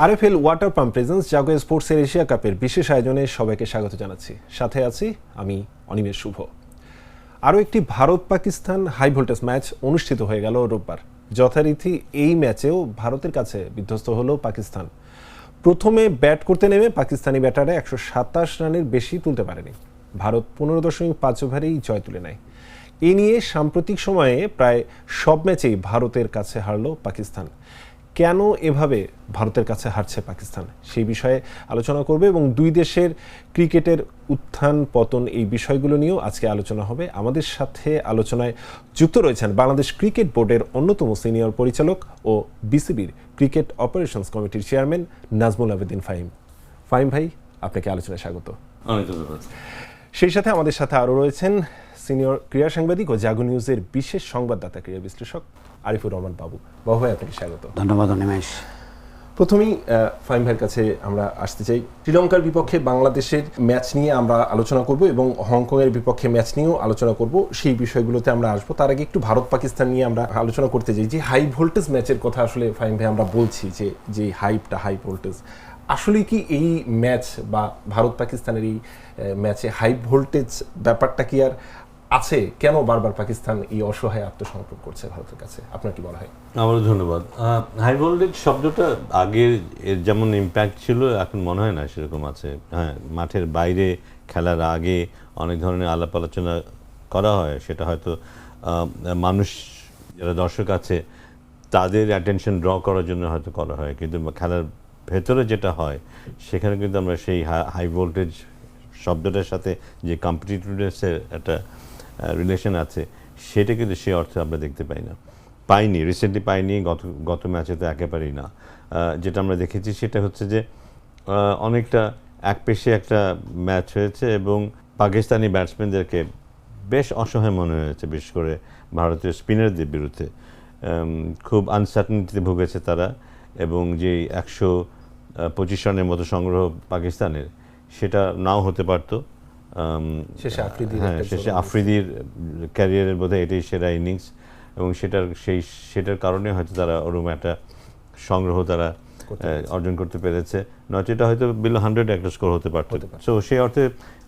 RFL water pump presence জাগো স্পোর্টসের Asia কাপের বিশেষ আয়োজনে সবাইকে স্বাগত জানাচ্ছি। সাথে আছি আমি অনিমেষ শুভ। আরও একটি Bharat Pakistan high voltage match অনুষ্ঠিত হয়ে গেল রোববার। যথারীতি এই ম্যাচেও ভারতের কাছে বিধ্বস্ত হলো পাকিস্তান। প্রথমে ব্যাট করতে নেমে পাকিস্তানি ব্যাটারে 127 রানের বেশি তুলতে পারেনি। ভারত 15.5 ওভারেই জয় তুলে নেয়। এ নিয়ে সাম্প্রতিক সময়ে প্রায় সব ম্যাচেই ভারতের কাছে হারল পাকিস্তান। কেন এভাবে ভারতের কাছে হারছে পাকিস্তান, সেই বিষয়ে আলোচনা করবে এবং দুই দেশের ক্রিকেটের উত্থান পতন এই বিষয়গুলো নিয়েও আজকে আলোচনা হবে। আমাদের সাথে আলোচনায় যুক্ত রয়েছেন বাংলাদেশ ক্রিকেট বোর্ডের অন্যতম সিনিয়র পরিচালক ও বিসিবির ক্রিকেট অপারেশনস কমিটির চেয়ারম্যান নাজমুল আবেদিন ফাহিম। ফাহিম ভাই, আপনাকে আলোচনায় স্বাগত। সেই সাথে আমাদের সাথে আরও রয়েছেন সিনিয়র ক্রীড়া সাংবাদিক ও জাগো নিউজের বিশেষ সংবাদদাতা ক্রীড়া বিশ্লেষক আরিফুর রহমান বাবু। বাবু ভাই, আপনাকে স্বাগত। ধন্যবাদ অনিমেষ। প্রথমেই ফাহিম ভাইয়ের কাছে আমরা আসতে চাই। শ্রীলঙ্কার বিপক্ষে বাংলাদেশের ম্যাচ নিয়ে আমরা আলোচনা করব এবং হংকংয়ের বিপক্ষে ম্যাচ নিয়েও আলোচনা করব, সেই বিষয়গুলোতে আমরা আসবো। তার আগে একটু ভারত পাকিস্তান নিয়ে আমরা আলোচনা করতে চাই। যে হাই ভোল্টেজ ম্যাচের কথা আসলে ফাহিম ভাই আমরা বলছি, যে হাইপটা হাই ভোল্টেজ, আসলে কি এই ম্যাচ বা ভারত পাকিস্তানের এই ম্যাচে হাই ভোল্টেজ ব্যাপারটা কি আর আছে? কেন বারবার পাকিস্তান এই অসহায় আত্মসমর্পণ করছে ভারতের কাছে, আপনার কি বলা হয়? আমারও ধন্যবাদ। হাই ভোল্টেজ শব্দটা আগে এর যেমন ইম্প্যাক্ট ছিল এখন মনে হয় না সেরকম আছে। হ্যাঁ, মাঠের বাইরে খেলার আগে অনেক ধরনের আলাপ আলোচনা করা হয়, সেটা হয়তো মানুষ যারা দর্শক আছে তাদের অ্যাটেনশন ড্র করার জন্য হয়তো করা হয়, কিন্তু খেলার ভেতরে যেটা হয় সেখানে কিন্তু আমরা সেই হাই ভোল্টেজ শব্দটার সাথে যে কম্পিটিটিভনেসের একটা রিলেশন আছে সেটা কিন্তু সেই অর্থে আমরা দেখতে পাইনি রিসেন্টলি পাইনি, গত ম্যাচে তো একেবারেই না। যেটা আমরা দেখেছি সেটা হচ্ছে যে অনেকটা একপেশে একটা ম্যাচ হয়েছে এবং পাকিস্তানি ব্যাটসম্যানদেরকে বেশ অসহায় মনে হয়েছে, বিশেষ করে ভারতীয় স্পিনারদের বিরুদ্ধে। খুব আনসার্টেনিটিতে ভুগেছে তারা এবং যে 125 রানের মতো সংগ্রহ পাকিস্তানের, সেটা নাও হতে পারতো। শেষে আফ্রিদির ক্যারিয়ারের বোধহয় এটাই সেরা ইনিংস এবং সেটার কারণে হয়তো তারা ওরকম একটা সংগ্রহ তারা অর্জন করতে পেরেছে। নয়তো এটা হয়তো বিলো 100 একটা স্কোর হতে পারতো। সো সেই অর্থে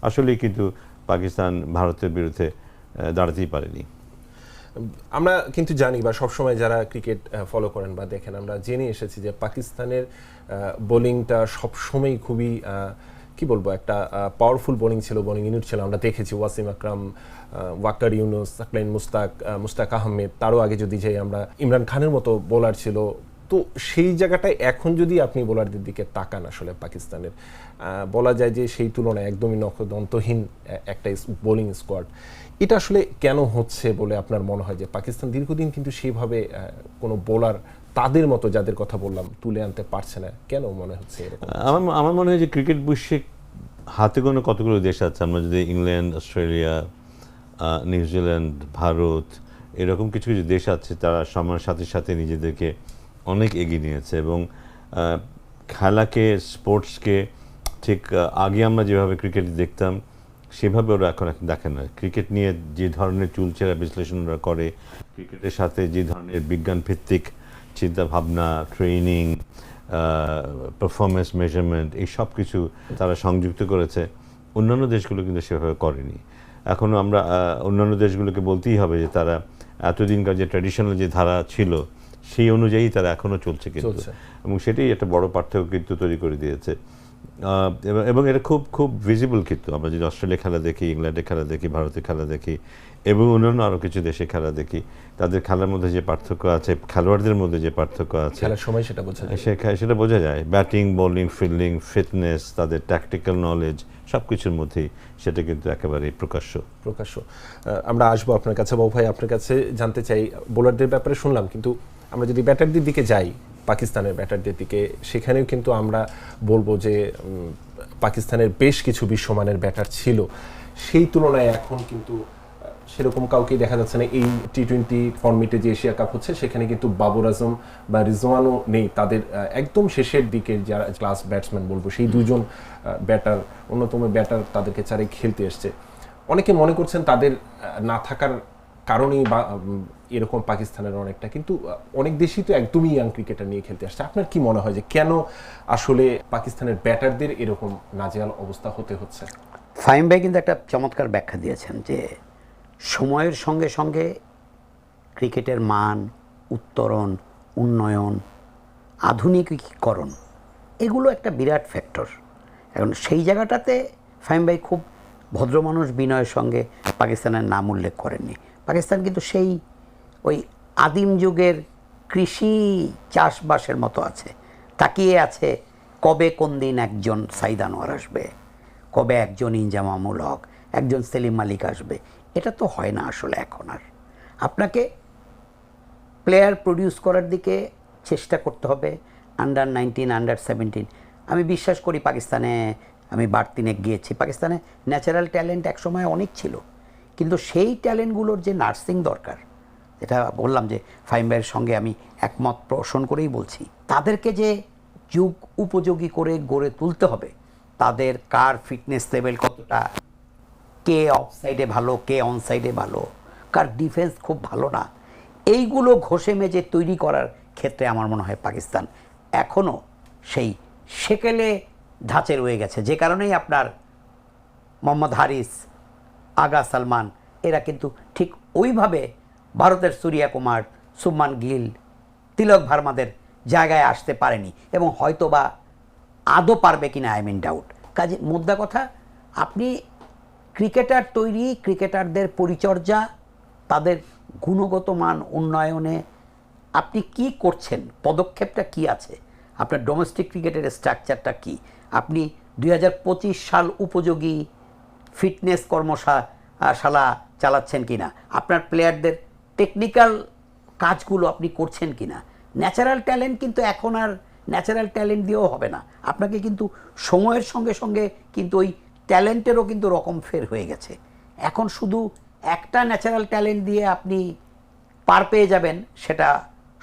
আসলেই কিন্তু পাকিস্তান ভারতের বিরুদ্ধে দাঁড়াতেই পারেনি। আমরা কিন্তু জানি বা সবসময় যারা ক্রিকেট ফলো করেন বা দেখেন, আমরা জেনে এসেছি যে পাকিস্তানের বোলিংটা সবসময় খুবই কি বলবো, একটা পাওয়ারফুল বোলিং ছিল, বোলিং ইউনিট ছিল। আমরা দেখেছি ওয়াসিম আকরাম, ওয়াকার ইউনুস, সাকলাইন মুস্তাক আহমেদ, তারও আগে যদি যাই আমরা ইমরান খানের মতো বোলার ছিল। তো সেই জায়গাটায় এখন যদি আপনি বোলারদের দিকে তাকান, আসলে পাকিস্তানের বলা যায় যে সেই তুলনায় একদমই নখদন্তহীন একটা বোলিং স্কোয়াড। এটা আসলে কেন হচ্ছে বলে আপনার মনে হয় যে পাকিস্তান দীর্ঘদিন কিন্তু সেইভাবে কোনো বোলার তাদের মতো যাদের কথা বললাম তুলে আনতে পারছে না? কেন মনে হচ্ছে এরকম? আমার মনে হয় যে ক্রিকেট বিশ্বে হাতে গোনা কতগুলো দেশ আছে। আমরা যদি ইংল্যান্ড, অস্ট্রেলিয়া, নিউজিল্যান্ড, ভারত, এরকম কিছু কিছু দেশ আছে তারা সময়ের সাথে সাথে নিজেদেরকে অনেক এগিয়ে নিয়েছে এবং খেলাকে, স্পোর্টসকে ঠিক আগে আমরা যেভাবে ক্রিকেট দেখতাম সেভাবে ওরা এখন দেখে না। ক্রিকেট নিয়ে যে ধরনের চুলচেরা বিশ্লেষণ ওরা করে, ক্রিকেটের সাথে যে ধরনের বিজ্ঞান ভিত্তিক চিন্তা ভাবনা, ট্রেনিং, পারফরমেন্স মেজারমেন্ট, এই সব কিছু তারা সংযুক্ত করেছে, অন্যান্য দেশগুলো কিন্তু সেভাবে করেনি। এখনও আমরা অন্যান্য দেশগুলোকে বলতেই হবে যে তারা এতদিনকার যে ট্র্যাডিশনাল যে ধারা ছিল সেই অনুযায়ী তারা এখনও চলছে কিন্তু, এবং সেটাই একটা বড় পার্থক্য কিন্তু তৈরি করে দিয়েছে। এবং এটা খুব খুব ভিজিবল কিন্তু আমরা যদি অস্ট্রেলিয়া খেলা দেখি, ইংল্যান্ডে খেলা দেখি, ভারতে খেলা দেখি এবং অন্যান্য আরও কিছু দেশে খেলা দেখি, তাদের খেলার মধ্যে যে পার্থক্য আছে, খেলোয়াড়দের মধ্যে যে পার্থক্য আছে, খেলার সময় সেটা বোঝা যায়। ব্যাটিং, বোলিং, ফিল্ডিং, ফিটনেস, তাদের ট্যাকটিক্যাল নলেজ, সব কিছুর মধ্যেই সেটা কিন্তু একেবারেই প্রকাশ্য। আমরা আসবো আপনার কাছে বাবু ভাই, আপনার কাছে জানতে চাই বোলারদের ব্যাপারে শুনলাম, কিন্তু আমরা যদি ব্যাটারদের দিকে যাই, পাকিস্তানের ব্যাটারদের দিকে, সেখানেও কিন্তু আমরা বলবো যে পাকিস্তানের বেশ কিছু বিশ্বমানের ব্যাটার ছিল, সেই তুলনায় এখন কিন্তু সেরকম কাউকেই দেখা যাচ্ছে না। এই টি-20 ফর্মেটে যে এশিয়া কাপ হচ্ছে সেখানে কিন্তু বাবর আজম বা রিজওয়ানও নেই। তাদের একদম শেষের দিকে যারা ক্লাস ব্যাটসম্যান বলবো, সেই দুজন ব্যাটার, অন্যতম ব্যাটার তাদেরকে চারে খেলতে এসছে। অনেকে মনে করছেন তাদের না থাকার কারণেই বা এরকম পাকিস্তানের অনেকটা, কিন্তু অনেক দেশই তো একদমই ইয়াং ক্রিকেটার নিয়ে খেলতে আসছে। আপনার কি মনে হয় যে কেন আসলে পাকিস্তানের ব্যাটারদের এরকম নাজেহাল অবস্থা হতে হচ্ছে? ফাহিম ভাই কিন্তু একটা চমৎকার ব্যাখ্যা দিয়েছেন যে সময়ের সঙ্গে সঙ্গে ক্রিকেটের মান, উত্তরণ, উন্নয়ন, আধুনিকীকরণ এগুলো একটা বিরাট ফ্যাক্টর। এখন সেই জায়গাটাতে ফাহিম ভাই খুব ভদ্রমানুষ বিনয়ের সঙ্গে পাকিস্তানের নাম উল্লেখ করেননি। পাকিস্তান কিন্তু সেই ওই আদিম যুগের কৃষি চাষবাসের মতো আছে, তাকিয়ে আছে কবে কোন দিন একজন সাইদ আনোয়ার আসবে, কবে একজন ইনজামামুল হক, একজন সেলিম মালিক আসবে। এটা তো হয় না আসলে এখন আর। আপনাকে প্লেয়ার প্রডিউস করার দিকে চেষ্টা করতে হবে, আন্ডার 19, আন্ডার 17। আমি বিশ্বাস করি পাকিস্তানে, আমি বার 3 গিয়েছি, পাকিস্তানে ন্যাচারাল ট্যালেন্ট একসময় অনেক ছিল, কিন্তু সেই ট্যালেন্টগুলোর যে নার্সিং দরকার, যেটা বললাম যে ফাহিম ভাইয়ের সঙ্গে আমি একমত পোষণ করেই বলছি, তাদেরকে যে যুগ উপযোগী করে গড়ে তুলতে হবে, তাদের কার ফিটনেস লেভেল কতটা, কে অফ সাইডে ভালো, কে অন সাইডে ভালো, কার ডিফেন্স খুব ভালো না, এইগুলো ঘষে মেজে তৈরি করার ক্ষেত্রে আমার মনে হয় পাকিস্তান এখনও সেই সেকেলে ধাঁচে রয়ে গেছে। যে কারণেই আপনার মোহাম্মদ হারিস, আগা সালমান এরা কিন্তু ঠিক ওইভাবে ভারতের সূর্যা কুমার, শুভমান গিল, তিলক ভার্মাদের জায়গায় আসতে পারেনি, এবং হয়তো বা আদৌ পারবে কিনা আই মিন ডাউট। কাজে মোদ্দা কথা, আপনি ক্রিকেটার তৈরি, ক্রিকেটারদের পরিচর্যা, তাদের গুণগত মান উন্নয়নে আপনি কি করছেন, পদক্ষেপটা কি আছে, আপনার ডোমেস্টিক ক্রিকেটের স্ট্রাকচারটা কি, আপনি 2025 সাল উপযোগী ফিটনেস কর্মশালা চালাচ্ছেন কিনা, আপনার প্লেয়ারদের টেকনিক্যাল কাজগুলো আপনি করছেন কিনা। ন্যাচারাল ট্যালেন্ট কিন্তু এখন আর ন্যাচারাল ট্যালেন্ট দিয়েও হবে না, আপনাকে কিন্তু সময়ের সঙ্গে সঙ্গে কিন্তু ওই ট্যালেন্টেরও কিন্তু রকম ফের হয়ে গেছে। এখন শুধু একটা ন্যাচারাল ট্যালেন্ট দিয়ে আপনি পার পেয়ে যাবেন সেটা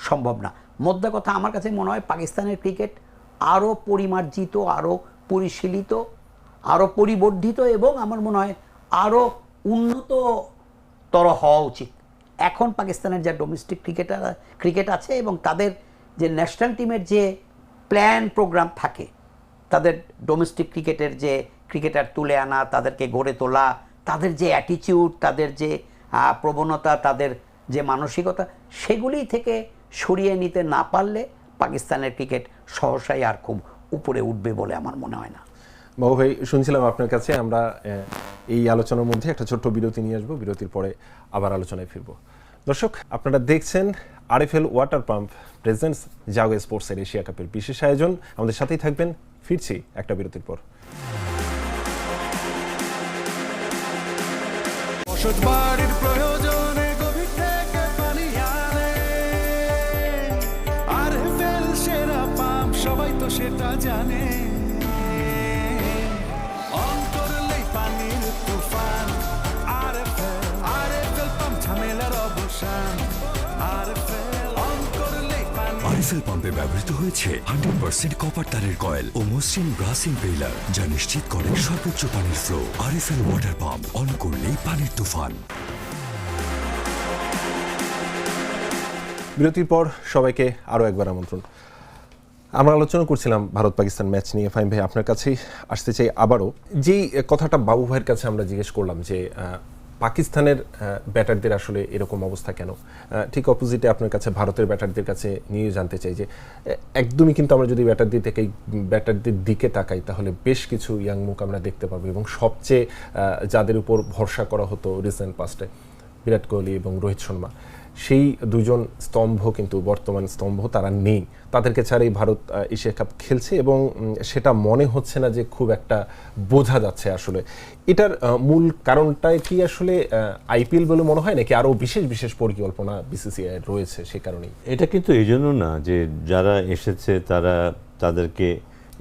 সম্ভব না। মোদ্দা কথা, আমার কাছে মনে হয় পাকিস্তানের ক্রিকেট আরও পরিমার্জিত, আরও পরিশীলিত, আরও পরিবর্ধিত, এবং আমার মনে হয় আরও উন্নততর হওয়া উচিত। এখন পাকিস্তানের যা ডোমেস্টিক ক্রিকেট আছে এবং তাদের যে ন্যাশনাল টিমের যে প্ল্যান প্রোগ্রাম থাকে, তাদের ডোমেস্টিক ক্রিকেটের যে ক্রিকেটার তুলে আনা, তাদেরকে গড়ে তোলা, তাদের যে অ্যাটিটিউড, তাদের যে প্রবণতা, তাদের যে মানসিকতা, সেগুলি থেকে সরিয়ে নিতে না পারলে পাকিস্তানের ক্রিকেট সহসাই আর খুব উপরে উঠবে বলে আমার মনে হয় না। বাবু ভাই, শুনছিলাম আপনার কাছে, আমরা এই আলোচনার মধ্যে একটা ছোট্ট বিরতি নিয়ে আসবো, বিরতির পরে আবার আলোচনায় ফিরবো। দর্শক, আপনারা দেখছেন আরএফএল ওয়াটার পাম্প প্রেজেন্টস জাগো স্পোর্টসের এশিয়া কাপের বিশেষ আয়োজন। আমাদের সাথেই থাকবেন, ফিরছি একটা বিরতির পর। বাড়ির প্রয়োজনে গভীর থেকে পানি আনে, আরএফএল সেরা পাম্প, সবাই তো সেটা জানে। অন করলেই পানির তুফান, আরএফএল পাম্প, ঝামেলার অবসান। আরএফএল অন করলেই পানি। আরএফএল পাম্পে ব্যবহৃত হয়েছে 100% কপার তারের কয়েল ও মসৃণ ব্রাস ইম্পেলার, যা নিশ্চিত করে সর্বোচ্চ পানির flow. RFL water pump, on করলেই পানির তুফান। বিরতির পর সবাইকে আরও একবার আমন্ত্রণ। আমরা আলোচনা করছিলাম ভারত পাকিস্তান ম্যাচ নিয়ে। ফাহিম ভাই, আপনার কাছেই আসতে চাই আবারও। যেই কথাটা বাবু ভাইয়ের কাছে আমরা জিজ্ঞেস করলাম যে পাকিস্তানের ব্যাটারদের আসলে এরকম অবস্থা কেন, ঠিক অপোজিটে আপনার কাছে ভারতের ব্যাটারদের কাছে নিয়ে জানতে চাই যে একদমই কিন্তু আমরা যদি ব্যাটারদের দিকে তাকাই, তাহলে বেশ কিছু ইয়াং মুখ আমরা দেখতে পাবো, এবং সবচেয়ে যাদের উপর ভরসা করা হতো রিসেন্ট পাস্টে, বিরাট কোহলি এবং রোহিত শর্মা, সেই দুজন স্তম্ভ কিন্তু বর্তমান স্তম্ভ তারা নেই। তাদেরকে ছাড়াই ভারত এশিয়া কাপ খেলছে, এবং সেটা মনে হচ্ছে না যে খুব একটা বোঝা যাচ্ছে আসলে। এটার মূল কারণটাই কি আসলে আইপিএল বলে মনে হয়, নাকি আরও বিশেষ বিশেষ পরিকল্পনা বিসিসিআই রয়েছে সে কারণেই? এটা কিন্তু এই জন্য না যে যারা এসেছে তাদেরকে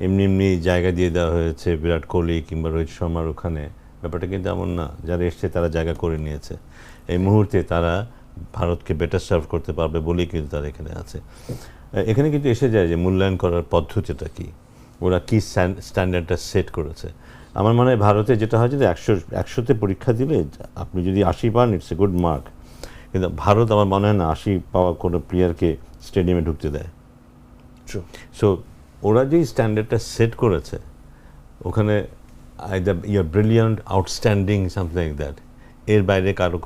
এমনি এমনি জায়গা দিয়ে দেওয়া হয়েছে বিরাট কোহলি কিংবা রোহিত শর্মার ওখানে। ব্যাপারটা কিন্তু এমন না। যারা এসছে তারা জায়গা করে নিয়েছে। এই মুহূর্তে তারা ভারতকে বেটার সার্ভ করতে পারবে বলেই কিন্তু তারা এখানে আছে। এখানে কিন্তু এসে যায় যে মূল্যায়ন করার পদ্ধতিটা কি, ওরা কি স্ট্যান্ডার্ডটা সেট করেছে। আমার মনে হয় ভারতে যেটা হয়, যদি 100তে পরীক্ষা দিলে আপনি যদি 80 পান, ইটস এ গুড মার্ক। কিন্তু ভারত আমার মনে হয় না 80 পাওয়া কোনো প্লেয়ারকে স্টেডিয়ামে ঢুকতে দেয়। True. সো ওরা যেই স্ট্যান্ডার্ডটা সেট করেছে ওখানে either you are brilliant, outstanding, something like that, এর বাইরে কারো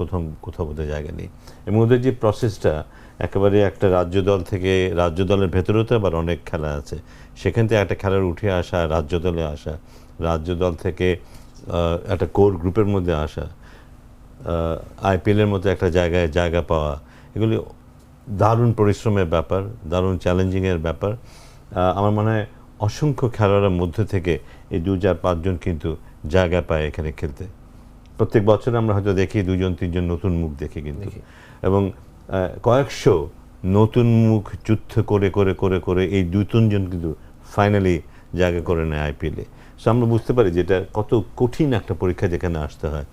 কোথাও বোধহয় জায়গা নেই। এবং ওদের যে প্রসেসটা একেবারে একটা রাজ্য দল থেকে, রাজ্য দলের ভেতরেও তো আবার অনেক খেলা আছে, সেখান থেকে একটা খেলার উঠে আসা, রাজ্য দলে আসা, রাজ্য দল থেকে একটা কোর গ্রুপের মধ্যে আসা, আইপিএলের মতো একটা জায়গা পাওয়া, এগুলি দারুণ পরিশ্রমের ব্যাপার, দারুণ চ্যালেঞ্জিংয়ের ব্যাপার। আমার মনে হয় অসংখ্য খেলোয়াড়ের মধ্যে থেকে এই 2-4-5 জন কিন্তু জায়গা পায় এখানে খেলতে। প্রত্যেক বছর আমরা হয়তো দেখি 2-3 নতুন মুখ দেখি কিন্তু, এবং কয়েকশো নতুন মুখ যুদ্ধ করে করে করে করে এই 2-3 জন কিন্তু ফাইনালি জায়গা করে নেয় আইপিএলে। সো আমরা বুঝতে পারি যে এটা কত কঠিন একটা পরীক্ষা যেখানে আসতে হয়।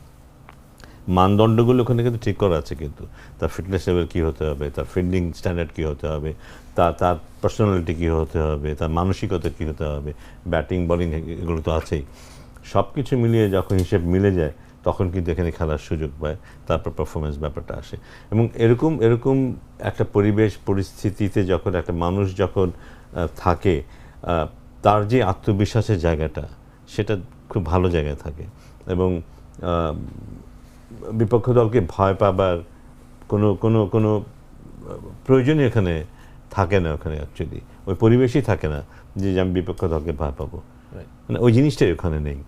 মানদণ্ডগুলো ওখানে কিন্তু ঠিক করা আছে, কিন্তু তার ফিটনেস লেভেল কী হতে হবে, তার ফিল্ডিং স্ট্যান্ডার্ড কী হতে হবে, তার পার্সোনালিটি কী হতে হবে, তার মানসিকতা কী হতে হবে, ব্যাটিং বলিং এগুলো তো আছেই। সব কিছু মিলিয়ে যখন হিসেব মিলে যায় তখন কিন্তু এখানে খেলার সুযোগ পায়, তারপর পারফরমেন্স ব্যাপারটা আসে। এবং এরকম একটা পরিস্থিতিতে যখন একটা মানুষ যখন থাকে, তার যে আত্মবিশ্বাসের জায়গাটা সেটা খুব ভালো জায়গায় থাকে, এবং বিপক্ষ দলকে ভয় পাবার কোনো প্রয়োজনই এখানে থাকে না। ওখানে অ্যাকচুয়ালি ওই পরিবেশই থাকে না যে আমি বিপক্ষ দলকে ভয় পাবো, মানে ওই জিনিসটাই ওখানে নেই।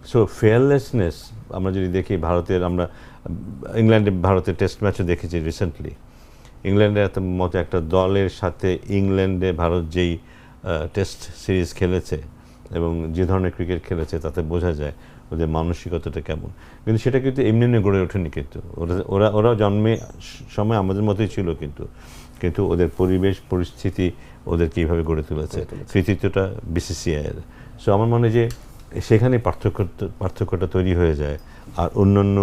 সো ফেয়ারলেসনেস আমরা যদি দেখি আমরা ভারতের টেস্ট ম্যাচও দেখেছি রিসেন্টলি। ইংল্যান্ডের মতো একটা দলের সাথে ইংল্যান্ডে ভারত যেই টেস্ট সিরিজ খেলেছে এবং যে ধরনের ক্রিকেট খেলেছে তাতে বোঝা যায় ওদের মানসিকতাটা কেমন। কিন্তু সেটা কিন্তু এমনি গড়ে ওঠেনি, কিন্তু ওরা জন্মে সময় আমাদের মতোই ছিল, কিন্তু ওদের পরিবেশ পরিস্থিতি ওদের কীভাবে গড়ে তুলেছে, কৃতিত্বটা বিসিসিআইয়ের। সো আমার মনে হয় যে সেখানে পার্থক্যটা তৈরি হয়ে যায়। আর অন্যান্য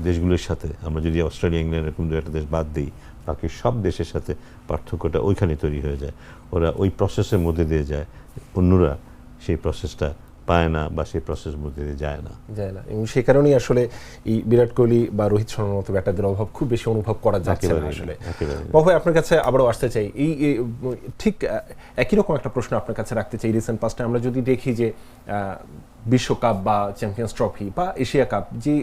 দেশগুলোর সাথে আমরা যদি অস্ট্রেলিয়া, ইংল্যান্ড এরকম 2-একটা দেশ বাদ দিই, বাকি সব দেশের সাথে পার্থক্যটা ওইখানে তৈরি হয়ে যায়। ওরা ওই প্রসেসের মধ্যে দিয়ে যায়, অন্যরা সেই প্রসেসটা পায় না বা সেই প্রসেস মধ্যে দিয়ে যায় না। এবং সেই কারণেই আসলে এই বিরাট কোহলি বা রোহিত শর্মার মতো ব্যাটারদের অভাব খুব বেশি অনুভব করা যাচ্ছে না আসলে। বাবু, আপনার কাছে আবারও আসতে চাই, এই ঠিক একই রকম একটা প্রশ্ন আপনার কাছে রাখতে চাই। রিসেন্ট পাস্টে আমরা যদি দেখি যে বিশ্বকাপ বা চ্যাম্পিয়ন্স ট্রফি বা এশিয়া কাপ যে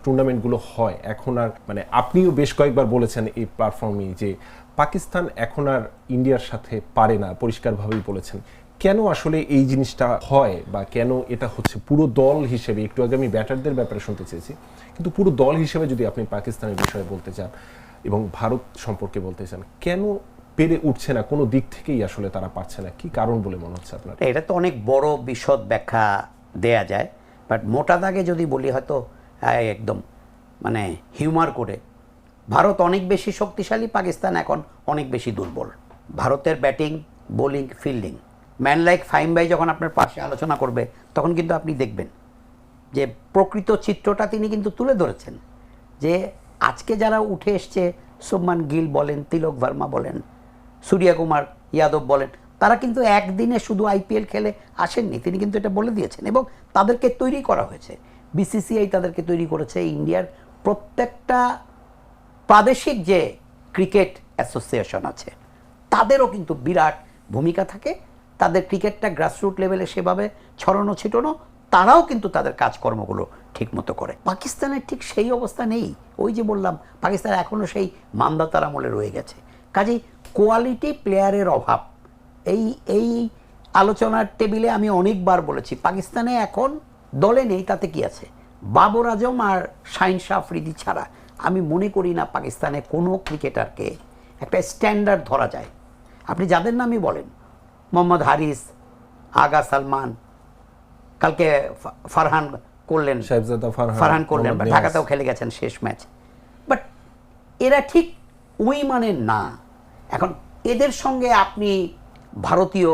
টুর্নামেন্টগুলো হয়, এখন আর মানে আপনিও বেশ কয়েকবার বলেছেন এই প্ল্যাটফর্মে যে পাকিস্তান এখন আর ইন্ডিয়ার সাথে পারে না, পরিষ্কারভাবেই বলেছেন। কেন আসলে এই জিনিসটা হয় বা কেন এটা হচ্ছে? পুরো দল হিসেবে, একটু আগে আমি ব্যাটারদের ব্যাপারে শুনতে চেয়েছি, কিন্তু পুরো দল হিসেবে যদি আপনি পাকিস্তানের বিষয়ে বলতে চান এবং ভারত সম্পর্কে বলতে চান, কেন পেরে উঠছে না? কোনো দিক থেকেই আসলে তারা পারছে না, কি কারণ বলে মনে হচ্ছে আপনার? এটা তো অনেক বড় বিশদ ব্যাখ্যা দেয়া যায়, বাট মোটা দাগে যদি বলি হয়তো একদম মানে হিউমার করে, ভারত অনেক বেশি শক্তিশালী, পাকিস্তান এখন অনেক বেশি দুর্বল। ভারতের batting, bowling, fielding, man like Fahim ভাই যখন আপনার পাশে আলোচনা করবে তখন কিন্তু আপনি দেখবেন যে প্রকৃত চিত্রটা তিনি কিন্তু তুলে ধরেছেন। যে আজকে যারা উঠে এসছে, শুভমান গিল বলেন, তিলক ভার্মা বলেন, সূর্যকুমার যাদব বলেন, তারা কিন্তু একদিনে শুধু আইপিএল খেলে আসেননি, তিনি কিন্তু এটা বলে দিয়েছেন। এবং তাদেরকে তৈরি করা হয়েছে, বিসিসিআই তাদেরকে তৈরি করেছে। ইন্ডিয়ার প্রত্যেকটা প্রাদেশিক যে ক্রিকেট অ্যাসোসিয়েশন আছে তাদেরও কিন্তু বিরাট ভূমিকা থাকে। তাদের ক্রিকেটটা গ্রাসরুট লেভেলে সেভাবে ছড়ানো ছিটানো, তারাও কিন্তু তাদের কাজকর্মগুলো ঠিকমতো করে। পাকিস্তানের ঠিক সেই অবস্থা নেই। ওই যে বললাম, পাকিস্তান এখনও সেই মান্দাতার আমলে রয়ে গেছে। কাজেই কোয়ালিটি প্লেয়ারের অভাব। এই আলোচনার টেবিলে আমি অনেকবার বলেছি, পাকিস্তানে এখন দলে নেই, তাতে কি আছে? বাবর আজম আর শাহিন শাহ আফ্রিদি ছাড়া আমি মনে করি না পাকিস্তানে কোনো ক্রিকেটারকে একটা স্ট্যান্ডার্ড ধরা যায়। আপনি যাদের নামই বলেন, মোহাম্মদ হারিস, আগা সালমান, কালকে ফারহান করলেন, ফারহান করলেন, ঢাকাতেও খেলে গেছেন শেষ ম্যাচ, বাট এরা ঠিক ওই মানের না। এখন এদের সঙ্গে আপনি ভারতীয়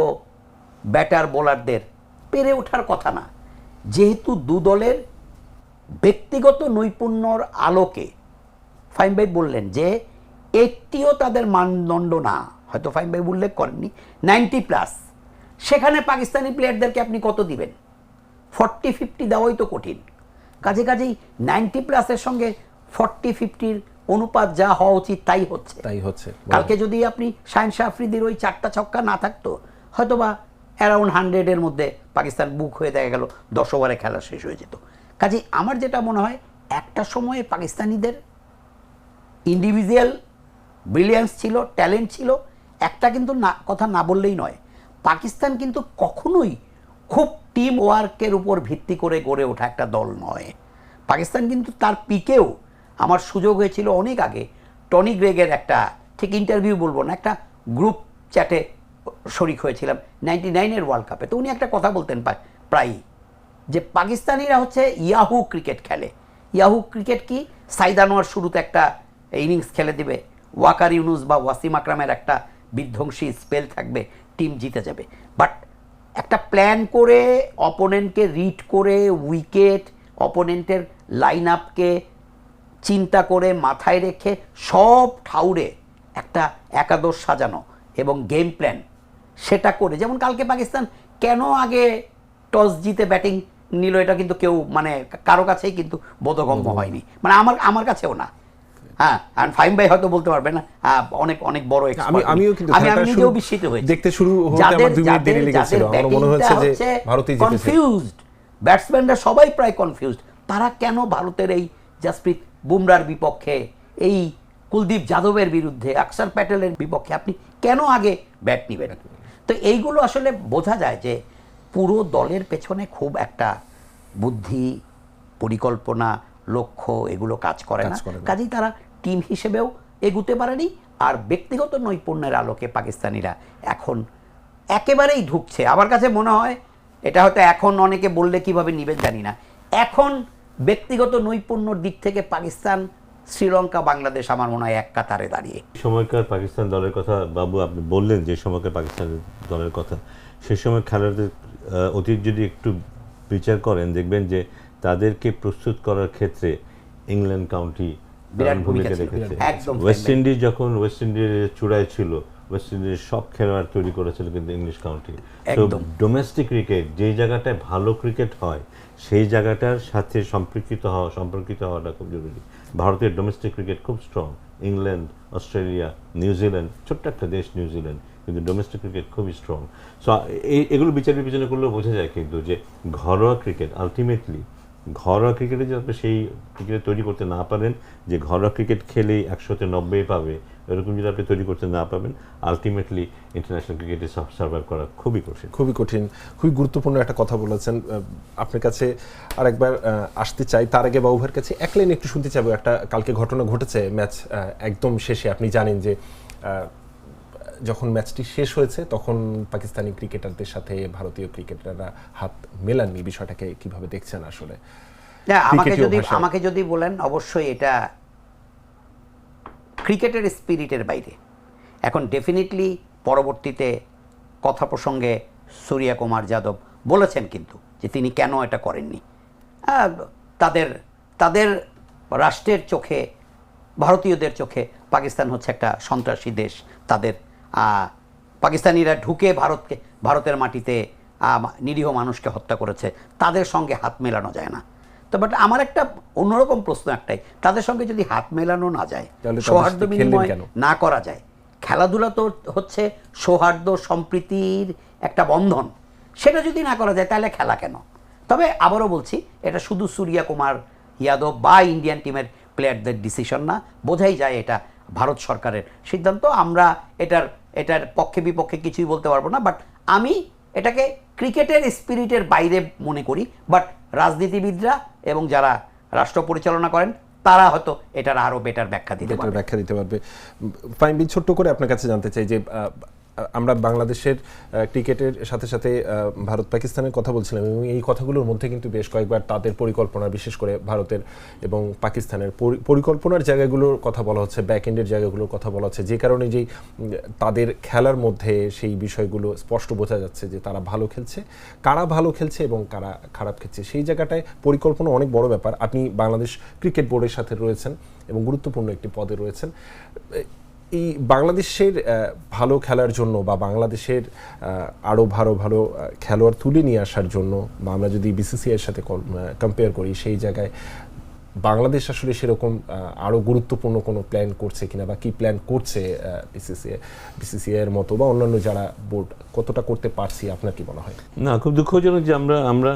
ব্যাটার বোলারদের পেরে ওঠার কথা না, যেহেতু দু দলের ব্যক্তিগত নৈপুণ্যর আলোকে ফাহিম ভাই বললেন যে একটিও তাদের মানদণ্ড না, হয়তো ফাহিম ভাই উল্লেখ করেননি 90+, সেখানে পাকিস্তানি প্লেয়ারদেরকে আপনি কত দিবেন? 40-50 দেওয়াই তো কঠিন। কাজেই 90+-এর সঙ্গে 40-50-র অনুপাত যা হওয়া উচিত তাই হচ্ছে। তাই হচ্ছে। কালকে যদি আপনি শাহিন শাহ আফ্রিদির ওই 4টা ছক্কা না থাকতো, হয়তোবা অ্যারাউন্ড 100-এর মধ্যে পাকিস্তান বুক হয়ে দেখা গেল 10 ওভারে খেলা শেষ হয়ে যেত। কাজে আমার যেটা মনে হয়, একটা সময়ে পাকিস্তানিদের ইন্ডিভিজুয়াল ব্রিলিয়ান্স ছিল, ট্যালেন্ট ছিল, একটা কিন্তু না কথা না বললেই নয়, পাকিস্তান কিন্তু কখনোই খুব টিম ওয়ার্কের উপর ভিত্তি করে গড়ে ওঠা একটা দল নয়। পাকিস্তান কিন্তু তার পিকেও আমার সুযোগ হয়েছিল অনেক আগে টনি গ্রেগের একটা, ঠিক ইন্টারভিউ বলবো না, একটা গ্রুপ চ্যাটে শরিক হয়েছিলাম 99-এর ওয়ার্ল্ড কাপে। তো উনি একটা কথা বলতেন প্রায়ই, যে পাকিস্তানিরা হচ্ছে ইয়াহু ক্রিকেট খেলে। ইয়াহু ক্রিকেট কি? সাইদ আনোয়ার শুরুতে একটা ইনিংস খেলে দিবে, ওয়াকার ইউনুস বা ওয়াসিম আকরামের একটা বিধ্বংসী স্পেল থাকবে, টিম জিতে যাবে। বাট একটা প্ল্যান করে, অপোনেন্টকে রিড করে, উইকেট, অপোনেন্টের লাইন আপকে চিন্তা করে মাথায় রেখে সব ঠাউরে একটা একাদশ সাজানো এবং গেম প্ল্যান সেটা করে, যেমন কালকে পাকিস্তান কেন আগে টস জিতে ব্যাটিং নিল, এটা কিন্তু কেউ মানে কারো কাছেই কিন্তু বোধগম্য হয়নি, মানে আমার কাছেও না। হ্যাঁ, আর ফাহিম ভাই হয়তো বলতে পারবে না, অনেক অনেক বড় এক্সপার্ট। আমিও কিন্তু আমি নিজেও বিস্মিত হয়েছি দেখতে শুরু হতে আমার 2 মিনিট দেরি লেগেছিল। আমার মনে হচ্ছে যে ভারতই জিতেছে। কনফিউজড ব্যাটসম্যানরা সবাই প্রায় কনফিউজড, তারা কেন ভারতের এই জাসপ্রীত বুমরার বিপক্ষে, এই কুলদীপ যাদবের বিরুদ্ধে, অক্ষর প্যাটেলের বিপক্ষে আপনি কেন আগে ব্যাট নিবেন? তো এইগুলো আসলে বোঝা যায় যে পুরো দলের পেছনে খুব একটা বুদ্ধি, পরিকল্পনা, লক্ষ্য এগুলো কাজ করে না। কাজেই তারা টিম হিসেবেও এগুতে পারেনি, আর ব্যক্তিগত নৈপুণ্যের আলোকে পাকিস্তানিরা এখন একেবারেই ঢুকছে। আমার কাছে মনে হয় এটা হয়তো এখন অনেকে বললে কিভাবে নিবেন জানি না, এখন ব্যক্তিগত নৈপুণ্যর দিক থেকে পাকিস্তান, শ্রীলঙ্কা, বাংলাদেশ আমার মনে হয় এক কাতারে দাঁড়িয়ে। সময়কার পাকিস্তান দলের কথা বাবু আপনি বললেন, যে সময়কার পাকিস্তান দলের কথা, সেই সময় খেলোয়াড়দের অতীত যদি একটু বিচার করেন, দেখবেন যে তাদেরকে প্রস্তুত করার ক্ষেত্রে ইংল্যান্ড কাউন্টি বিরাট ভূমিকা রেখেছে। একদম। ওয়েস্ট ইন্ডিজ যখন ওয়েস্ট ইন্ডিজের চূড়ায় ছিল, ওয়েস্ট ইন্ডিজের সব খেলোয়াড় তৈরি করেছিল কিন্তু ইংলিশ কাউন্টি। তো ডোমেস্টিক ক্রিকেট যেই জায়গাটায় ভালো ক্রিকেট হয়, সেই জায়গাটার সাথে সম্পর্কিত হওয়াটা খুব জরুরি। ভারতের ডোমেস্টিক ক্রিকেট খুব স্ট্রং। ইংল্যান্ড, অস্ট্রেলিয়া, নিউজিল্যান্ড, ছোট্ট একটা দেশ নিউজিল্যান্ড, কিন্তু ডোমেস্টিক ক্রিকেট খুবই স্ট্রং। সো এগুলো বিচার বিবেচনা করলেও বোঝা যায় কিন্তু যে ঘরোয়া ক্রিকেট আলটিমেটলি, ঘরোয়া ক্রিকেটে যদি আপনি সেই ক্রিকেট তৈরি করতে না পারেন, যে ঘরোয়া ক্রিকেট খেলেই 100-তে 90 পাবে, এরকম যদি আপনি তৈরি করতে না পাবেন, আলটিমেটলি ইন্টারন্যাশনাল ক্রিকেটে সার্ভাইভ করা খুবই কঠিন। খুবই গুরুত্বপূর্ণ একটা কথা বলেছেন। আপনার কাছে আরেকবার আসতে চাই, তার আগে বাবুভাইয়ের কাছে এক লাইন একটু শুনতে চাইবো। একটা কালকে ঘটনা ঘটেছে ম্যাচ একদম শেষে। আপনি জানেন যে যখন ম্যাচটি শেষ হয়েছে তখন পাকিস্তানি ক্রিকেটারদের সাথে ভারতীয় ক্রিকেটাররা হাত মেলাননি। বিষয়টাকে কিভাবে দেখছেন আসলে? আমাকে যদি বলেন, অবশ্যই এটা ক্রিকেটের স্পিরিটের বাইরে। এখন ডেফিনেটলি পরবর্তীতে কথা প্রসঙ্গে সূর্যা কুমার যাদব বলেছেন কিন্তু যে তিনি কেন এটা করেননি। তাদের রাষ্ট্রের চোখে, ভারতীয়দের চোখে পাকিস্তান হচ্ছে একটা সন্ত্রাসী দেশ। তাদের পাকিস্তানিরা ঢুকে ভারতের মাটিতে নিরীহ মানুষকে হত্যা করেছে, তাদের সঙ্গে হাত মেলানো যায় না। তো বাট আমার একটা অন্যরকম প্রশ্ন একটাই, তাদের সঙ্গে যদি হাত মেলানো না যায়, সৌহার্দ্য বিনিময় না করা যায়, খেলাধুলা তো হচ্ছে সৌহার্দ্য সম্প্রীতির একটা বন্ধন, সেটা যদি না করা যায় তাহলে খেলা কেন? তবে আবারও বলছি, এটা শুধু সূর্যা কুমার যাদব বা ইন্ডিয়ান টিমের প্লেয়ারদের ডিসিশন না, বোঝাই যায় এটা ভারত সরকারের সিদ্ধান্ত। আমরা এটার পক্ষে বিপক্ষে কিছুই বলতে পারবো না, বাট আমি এটাকে ক্রিকেটের স্পিরিটের বাইরে মনে করি। বাট রাজনীতিবিদরা এবং যারা রাষ্ট্র পরিচালনা করেন তারা হয়তো এটার আরো বেটার ব্যাখ্যা দিতে পারবে। ফাহিম, ছোট্ট করে আপনার কাছে জানতে চাই যে আমরা বাংলাদেশের ক্রিকেটের সাথে সাথে ভারত পাকিস্তানের কথা বলছিলাম, এবং এই কথাগুলোর মধ্যে কিন্তু বেশ কয়েকবার তাদের পরিকল্পনা, বিশেষ করে ভারতের এবং পাকিস্তানের পরিকল্পনার জায়গাগুলোর কথা বলা হচ্ছে, ব্যাক এন্ডের জায়গাগুলোর কথা বলা হচ্ছে, যে কারণে যেই তাদের খেলার মধ্যে সেই বিষয়গুলো স্পষ্ট বোঝা যাচ্ছে যে তারা ভালো খেলছে, কারা ভালো খেলছে এবং কারা খারাপ খেলছে। সেই জায়গাটায় পরিকল্পনা অনেক বড় ব্যাপার। আপনি বাংলাদেশ ক্রিকেট বোর্ডের সাথে রয়েছেন এবং গুরুত্বপূর্ণ একটি পদে রয়েছেন। এই বাংলাদেশের ভালো খেলার জন্য বা বাংলাদেশের আরও ভালো খেলোয়াড় তুলে নিয়ে আসার জন্য, বা আমরা যদি বিসিসিআইয়ের সাথে কম্পেয়ার করি, সেই জায়গায় বাংলাদেশ আসলে সেরকম আরও গুরুত্বপূর্ণ কোনো প্ল্যান করছে কিনা বা কি প্ল্যান করছে বিসিসিআই এর মতো বা অন্যান্য যারা বোর্ড, কতটা করতে পারছি আপনার কি মনে হয়? না, খুব দুঃখজনক যে আমরা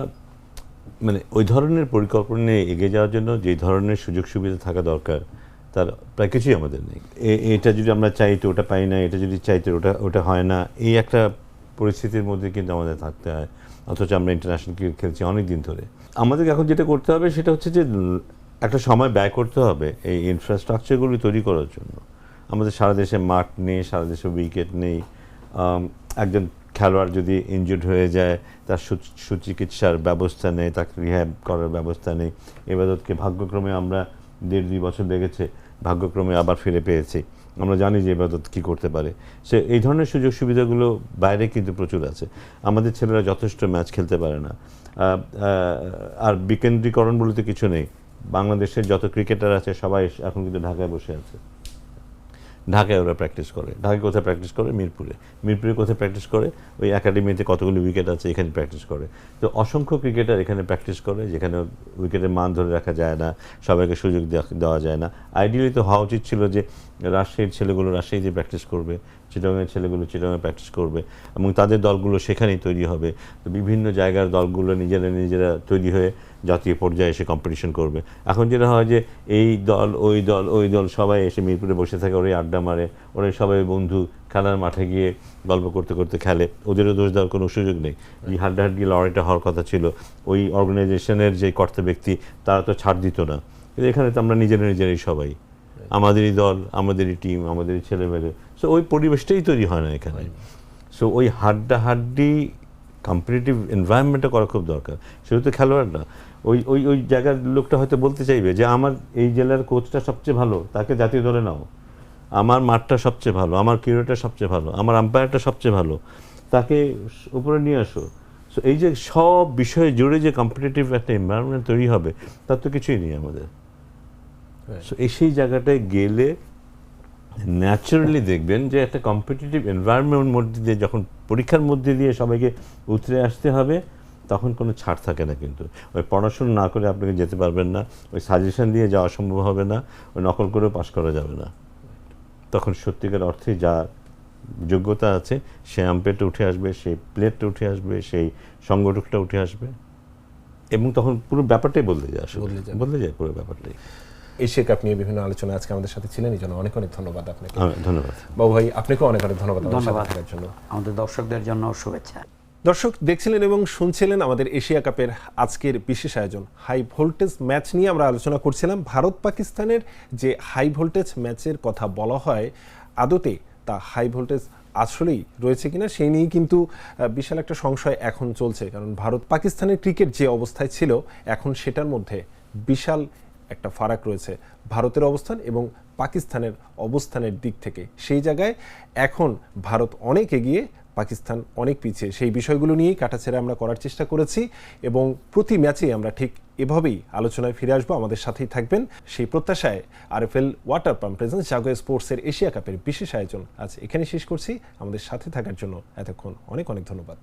মানে ওই ধরনের পরিকল্পনা নিয়ে এগিয়ে যাওয়ার জন্য যে ধরনের সুযোগ সুবিধা থাকা দরকার তার প্রায় কিছুই আমাদের নেই। এটা যদি আমরা চাই তো ওটা পাই না, এটা যদি চাই তো ওটা হয় না, এই একটা পরিস্থিতির মধ্যে কিন্তু আমাদের থাকতে হয়। অথচ আমরা ইন্টারন্যাশনাল ক্রিকেট খেলছি অনেক দিন ধরে। আমাদেরকে এখন যেটা করতে হবে সেটা হচ্ছে যে একটা সময় ব্যয় করতে হবে এই ইনফ্রাস্ট্রাকচারগুলি তৈরি করার জন্য। আমাদের সারা দেশে মাঠ নেই, সারা দেশে উইকেট নেই। একজন খেলোয়াড় যদি ইনজুর্ড হয়ে যায় তার সুচিকিৎসার ব্যবস্থা নেই, তাকে রিহ্যাব করার ব্যবস্থা নেই। এবাদতকে ভাগ্যক্রমে আমরা 1.5-2 বছর লেগেছে, ভাগ্যক্রমে আবার ফিরে পেয়েছি। আমরা জানি যে এবাদত কী করতে পারে। সে এই ধরনের সুযোগ সুবিধাগুলো বাইরে কিন্তু প্রচুর আছে। আমাদের ছেলেরা যথেষ্ট ম্যাচ খেলতে পারে না। আর বিকেন্দ্রীকরণ বলতে কিছু নেই। বাংলাদেশের যত ক্রিকেটার আছে সবাই এখন কিন্তু ঢাকায় বসে আছে। ঢাকায় ওরা প্র্যাকটিস করে। ঢাকায় কোথায় প্র্যাকটিস করে? মিরপুরে কোথায় প্র্যাকটিস করে? ওই একাডেমিতে কতগুলো উইকেট আছে এখানে প্র্যাকটিস করে। তো অসংখ্য ক্রিকেটার এখানে প্র্যাকটিস করে, যেখানে উইকেটের মান ধরে রাখা যায় না, সবাইকে সুযোগ দেওয়া যায় না। আইডিয়ালি তো হওয়া উচিত ছিল যে রাজশাহীর ছেলেগুলো রাজশাহীতে প্র্যাকটিস করবে, চিটাগাংয়ের ছেলেগুলো চিটাগাংয়ে প্র্যাকটিস করবে এবং তাদের দলগুলো সেখানেই তৈরি হবে। তো বিভিন্ন জায়গার দলগুলো নিজেরা তৈরি হয়ে জাতীয় পর্যায়ে এসে কম্পিটিশন করবে। এখন যেটা হয় যে এই দল ওই দল সবাই এসে মিরপুরে বসে থাকে, ওরাই আড্ডা মারে, ওরাই সবাই বন্ধু খেলার মাঠে গিয়ে গল্প করতে করতে খেলে। ওদেরও দোষ দেওয়ার কোনো সুযোগ নেই। এই হাড্ডাহাড্ডি লড়াইটা হওয়ার কথা ছিল, ওই অর্গানাইজেশনের যে কর্তা ব্যক্তি তারা তো ছাড় দিত না। কিন্তু এখানে তো আমরা নিজেরাই সবাই, আমাদেরই দল, আমাদেরই টিম, আমাদেরই ছেলেমেয়ে। সো ওই পরিবেশটাই তৈরি হয় না এখানে। সো ওই হাড্ডাহাড্ডি কম্পিটিটিভ এনভায়রনমেন্টটা করা খুব দরকার। সেটা তো খেলোয়াড় না, ওই জায়গার লোকটা হয়তো বলতে চাইবে যে আমার এই জেলার কোচটা সবচেয়ে ভালো, তাকে জাতীয় দলে নাও। আমার মাঠটা সবচেয়ে ভালো, আমার ক্রিকেটটা সবচেয়ে ভালো, আমার আম্পায়ারটা সবচেয়ে ভালো, তাকে উপরে নিয়ে আসো। সো এই যে সব বিষয়ে জুড়ে যে কম্পিটিটিভ একটা এনভায়রনমেন্ট তৈরি হবে তার তো কিছুই নেই আমাদের। সো সেই জায়গাটায় গেলে ন্যাচারালি দেখবেন যে একটা কম্পিটিটিভ এনভায়রনমেন্টের মধ্যে দিয়ে যখন পরীক্ষার মধ্যে দিয়ে সবাইকে উতরে আসতে হবে তখন কোনো ছাড় থাকে না। কিন্তু ওই পড়াশোনা না করে আপনাকে যেতে পারবেন না, ওই সাজেশন দিয়ে যাওয়া সম্ভব হবে না, ওই নকল করেও পাস করা যাবে না। তখন সত্যিকার অর্থে যা যোগ্যতা আছে সেই আম্পায়ারটা উঠে আসবে, সেই প্লেয়ারটা উঠে আসবে, সেই সংগঠকটা উঠে আসবে এবং তখন পুরো ব্যাপারটাই বদলে যায় পুরো ব্যাপারটাই। এশিয়া কাপ নিয়ে বিভিন্ন আলোচনা আজকে আমাদের সাথে ছিলেন, এই জন্য অনেক ধন্যবাদ আপনাকে। ধন্যবাদ বাবু ভাই, আপনাকেও অনেক ধন্যবাদ থাকার জন্য। আমাদের দর্শকদের জন্য শুভেচ্ছা। দর্শক দেখছিলেন এবং শুনছিলেন আমাদের এশিয়া কাপের আজকের বিশেষ আয়োজন হাই ভোল্টেজ ম্যাচ নিয়ে আমরা আলোচনা করছিলাম। ভারত পাকিস্তানের যে হাই ভোল্টেজ ম্যাচের কথা বলা হয়, আদতে তা হাই ভোল্টেজ আসলেই রয়েছে কিনা সেই নিয়েই কিন্তু বিশাল একটা সংশয় এখন চলছে। কারণ ভারত পাকিস্তানের ক্রিকেট যে অবস্থায় ছিল এখন সেটার মধ্যে বিশাল একটা ফারাক রয়েছে ভারতের অবস্থান এবং পাকিস্তানের অবস্থানের দিক থেকে। সেই জায়গায় এখন ভারত অনেক এগিয়ে, পাকিস্তান অনেক পিছিয়ে। সেই বিষয়গুলো নিয়েই কাটাছেড়া আমরা করার চেষ্টা করেছি এবং প্রতি ম্যাচেই আমরা ঠিক এভাবেই আলোচনায় ফিরে আসবো। আমাদের সাথেই থাকবেন সেই প্রত্যাশায় আরএফএল ওয়াটার পাম্প প্রেজেন্স জাগো স্পোর্টসের এশিয়া কাপের বিশেষ আয়োজন আজ এখানে শেষ করছি। আমাদের সাথে থাকার জন্য এতক্ষণ অনেক ধন্যবাদ।